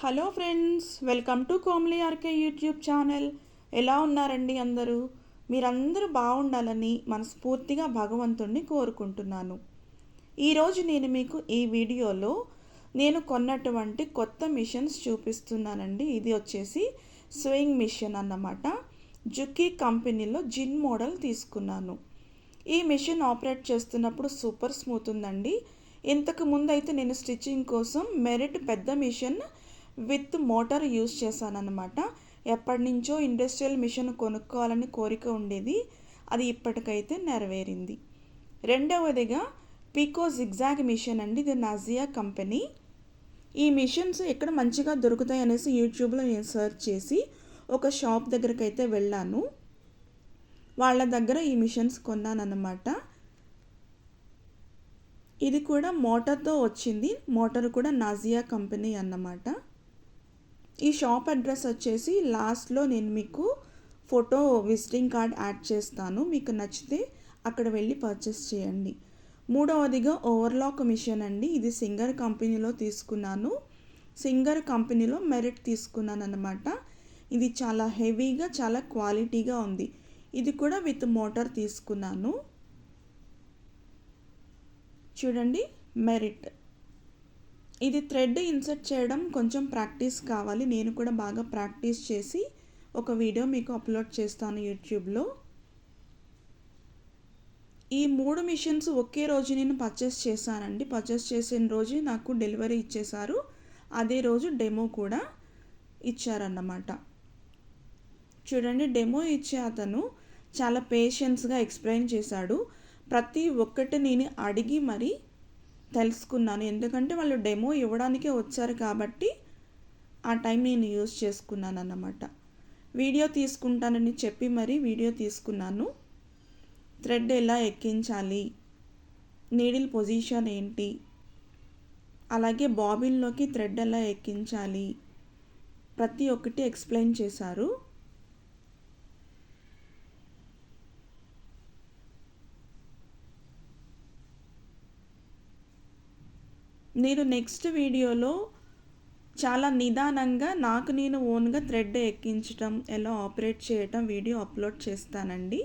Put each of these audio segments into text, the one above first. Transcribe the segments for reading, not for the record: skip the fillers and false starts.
Hello friends, welcome to Komali RK YouTube channel. ఎలా ఉన్నారండి అందరూ? మీరందరూ బాగుండాలని మనస్ఫూర్తిగా భగవంతుణ్ణి కోరుకుంటున్నాను. ఈరోజు నేను మీకు ఈ వీడియోలో నేను కొన్నటువంటి కొత్త మిషన్స్ చూపిస్తున్నానండి. ఇది వచ్చేసి స్వింగ్ మిషన్ అన్నమాట. జుకీ కంపెనీలో జిన్ మోడల్ తీసుకున్నాను. ఈ మిషన్ ఆపరేట్ చేస్తున్నప్పుడు సూపర్ స్మూత్ ఉందండి. ఇంతకు ముందు అయితే నేను స్టిచ్చింగ్ కోసం మెరిట్ పెద్ద మిషన్ విత్ మోటార్ యూజ్ చేశానన్నమాట. ఎప్పటి నుంచో ఇండస్ట్రియల్ మిషన్ కొనుక్కోవాలని కోరిక ఉండేది, అది ఇప్పటికైతే నెరవేరింది. రెండవదిగా పీకో జిగ్జాగ్ మిషన్ అండి. ఇది నాజియా కంపెనీ. ఈ మిషన్స్ ఎక్కడ మంచిగా దొరుకుతాయి అనేసి యూట్యూబ్లో నేను సెర్చ్ చేసి ఒక షాప్ దగ్గరికి అయితే వెళ్ళాను. వాళ్ళ దగ్గర ఈ మిషన్స్ కొన్నానన్నమాట. ఇది కూడా మోటార్తో వచ్చింది. మోటార్ కూడా నాజియా కంపెనీ అన్నమాట. ఈ షాప్ అడ్రస్ వచ్చేసి లాస్ట్లో నేను మీకు ఫోటో విజిటింగ్ కార్డ్ యాడ్ చేస్తాను. మీకు నచ్చితే అక్కడ వెళ్ళి పర్చేస్ చేయండి. మూడవదిగా ఓవర్లాక్ మిషన్ అండి. ఇది సింగర్ కంపెనీలో తీసుకున్నాను. సింగర్ కంపెనీలో మెరిట్ తీసుకున్నాను అన్నమాట. ఇది చాలా హెవీగా చాలా క్వాలిటీగా ఉంది. ఇది కూడా విత్ మోటార్ తీసుకున్నాను. చూడండి, మెరిట్. ఇది థ్రెడ్ ఇన్సర్ట్ చేయడం కొంచెం ప్రాక్టీస్ కావాలి. నేను కూడా బాగా ప్రాక్టీస్ చేసి ఒక వీడియో మీకు అప్లోడ్ చేస్తాను యూట్యూబ్లో. ఈ 3 మిషన్స్ ఒకే రోజు నేను పర్చేస్ చేశానండి. పర్చేస్ చేసిన రోజు నాకు డెలివరీ ఇచ్చేశారు. అదే రోజు డెమో కూడా ఇచ్చారన్నమాట. చూడండి, డెమో ఇచ్చే అతను చాలా పేషెన్స్గా ఎక్స్ప్లెయిన్ చేశాడు. ప్రతి ఒక్కటి నేను అడిగి మరీ తెలుసుకున్నాను. ఎందుకంటే వాళ్ళు డెమో ఇవ్వడానికే వచ్చారు కాబట్టి ఆ టైం నేను యూజ్ చేసుకున్నాను అన్నమాట. వీడియో తీసుకుంటానని చెప్పి మరీ వీడియో తీసుకున్నాను. థ్రెడ్ ఎలా ఎక్కించాలి, నీడిల్ పొజిషన్ ఏంటి, అలాగే బాబిన్లోకి థ్రెడ్ ఎలా ఎక్కించాలి, ప్రతి ఒక్కటి ఎక్స్ప్లెయిన్ చేశారు. నేను నెక్స్ట్ వీడియోలో చాలా నిదానంగా నాకు నేను ఓన్గా థ్రెడ్ ఎక్కించడం, ఎలా ఆపరేట్ చేయటం వీడియో అప్లోడ్ చేస్తానండి.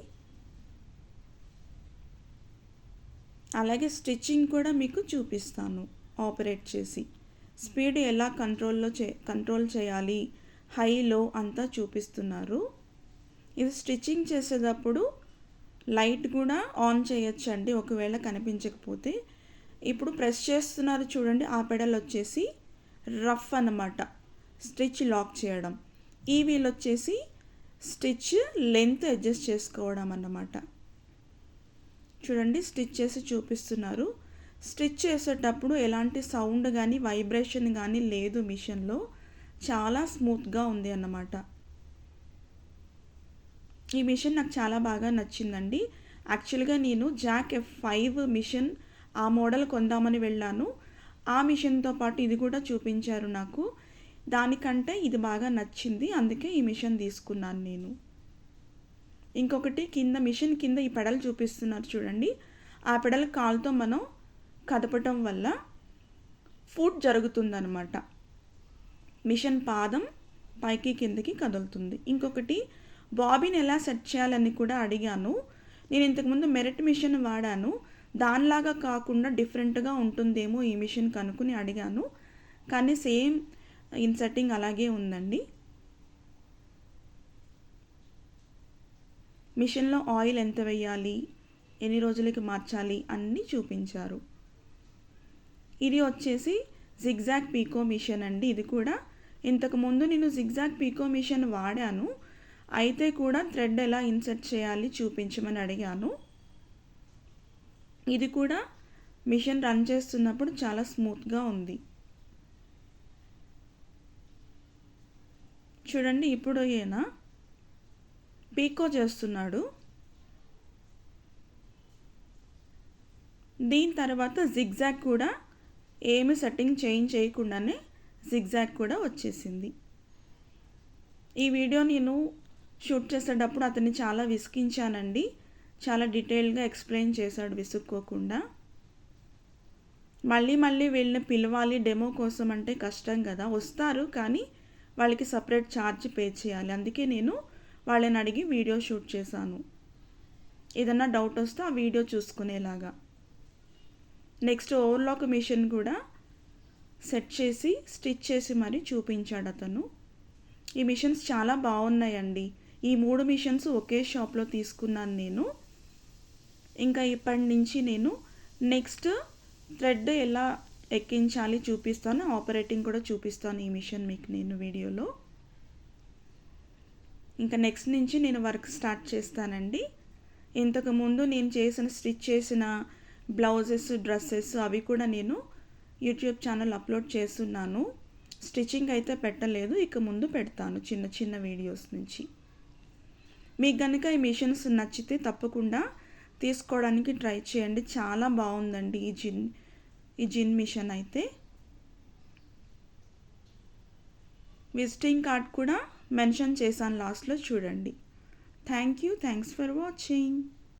అలాగే స్టిచ్చింగ్ కూడా మీకు చూపిస్తాను ఆపరేట్ చేసి. స్పీడ్ ఎలా కంట్రోల్ చేయాలి, హై లో అంతా చూపిస్తున్నారు. ఇది స్టిచ్చింగ్ చేసేటప్పుడు లైట్ కూడా ఆన్ చేయొచ్చండి ఒకవేళ కనిపించకపోతే. ఇప్పుడు ప్రెస్ చేస్తున్నారు చూడండి, ఆ పెడల్ వచ్చేసి రఫ్ అన్నమాట, స్టిచ్ లాక్ చేయడం. ఈ వీల్ వచ్చేసి స్టిచ్ లెంత్ అడ్జస్ట్ చేసుకోవడం అన్నమాట. చూడండి, స్టిచ్ చేసి చూపిస్తున్నారు. స్టిచ్ చేసేటప్పుడు ఎలాంటి సౌండ్ కానీ వైబ్రేషన్ కానీ లేదు మిషన్లో. చాలా స్మూత్గా ఉంది అన్నమాట. ఈ మిషన్ నాకు చాలా బాగా నచ్చిందండి. యాక్చువల్గా నేను జాక్ F5 మిషన్ ఆ మోడల్ కొందామని వెళ్ళాను. ఆ మిషన్తో పాటు ఇది కూడా చూపించారు నాకు. దానికంటే ఇది బాగా నచ్చింది, అందుకే ఈ మిషన్ తీసుకున్నాను నేను. ఇంకొకటి కింద మిషన్ కింద ఈ పెడల్ చూపిస్తున్నారు చూడండి. ఆ పెడల్ కాలుతో మనం కదపటం వల్ల ఫుట్ జరుగుతుందన్నమాట. మిషన్ పాదం పైకి కిందకి కదులుతుంది. ఇంకొకటి బాబిన్ ఎలా సెట్ చేయాలని కూడా అడిగాను. నేను ఇంతకుముందు మెరిట్ మిషన్ వాడాను, దానిలాగా కాకుండా డిఫరెంట్గా ఉంటుందేమో ఈ మిషన్ కనుక్కుని అడిగాను. కానీ సేమ్ ఇన్సెట్టింగ్ అలాగే ఉందండి. మిషన్లో ఆయిల్ ఎంత వేయాలి, ఎన్ని రోజులకి మార్చాలి అన్నీ చూపించారు. ఇది వచ్చేసి జిగ్జాగ్ పీకో మిషన్ అండి. ఇది కూడా ఇంతకుముందు నేను జిగ్జాగ్ పీకో మిషన్ వాడాను, అయితే కూడా థ్రెడ్ ఎలా ఇన్సర్ట్ చేయాలి చూపించమని అడిగాను. ఇది కూడా మిషన్ రన్ చేస్తున్నప్పుడు చాలా స్మూత్గా ఉంది. చూడండి, ఇప్పుడు ఈయన పీకో చేస్తున్నాడు. దీని తర్వాత జిగ్జాగ్ కూడా ఏమి సెట్టింగ్ చేంజ్ చేయకుండానే జిగ్జాగ్ కూడా వచ్చేసింది. ఈ వీడియో నేను షూట్ చేసేటప్పుడు అతన్ని చాలా విసిగించానండి. చాలా డీటెయిల్గా ఎక్స్ప్లెయిన్ చేశాడు విసుక్కోకుండా. మళ్ళీ మళ్ళీ వీళ్ళని పిలవాలి డెమో కోసం అంటే కష్టం కదా. వస్తారు కానీ వాళ్ళకి సపరేట్ ఛార్జ్ పే చేయాలి. అందుకే నేను వాళ్ళని అడిగి వీడియో షూట్ చేశాను. ఏదన్నా డౌట్ వస్తే ఆ వీడియో చూసుకునేలాగా. నెక్స్ట్ ఓవర్లాక్ మిషన్ కూడా సెట్ చేసి స్టిచ్ చేసి మరీ చూపించాడు అతను. ఈ మిషన్స్ చాలా బాగున్నాయండి. ఈ 3 మిషన్స్ ఒకే షాప్లో తీసుకున్నాను నేను. ఇంకా ఇప్పటి నుంచి నేను నెక్స్ట్ థ్రెడ్ ఎలా ఎక్కించాలి చూపిస్తాను, ఆపరేటింగ్ కూడా చూపిస్తాను ఈ మిషన్ మీకు నేను వీడియోలో. ఇంకా నెక్స్ట్ నుంచి నేను వర్క్ స్టార్ట్ చేస్తానండి. ఇంతకుముందు నేను స్టిచ్ చేసిన బ్లౌజెస్, డ్రెస్సెస్ అవి కూడా నేను యూట్యూబ్ ఛానల్ అప్లోడ్ చేస్తున్నాను. స్టిచ్చింగ్ అయితే పెట్టలేదు, ఇక ముందు పెడతాను చిన్న చిన్న వీడియోస్ నుంచి. మీకు కనుక ఈ మిషన్స్ నచ్చితే తప్పకుండా తీసుకోవడానికి ట్రై చేయండి. చాలా బాగుందండి ఈ జిన్ మిషన్ అయితే. విజిటింగ్ కార్డ్ కూడా మెన్షన్ చేశాను లాస్ట్లో చూడండి. Thanks for watching.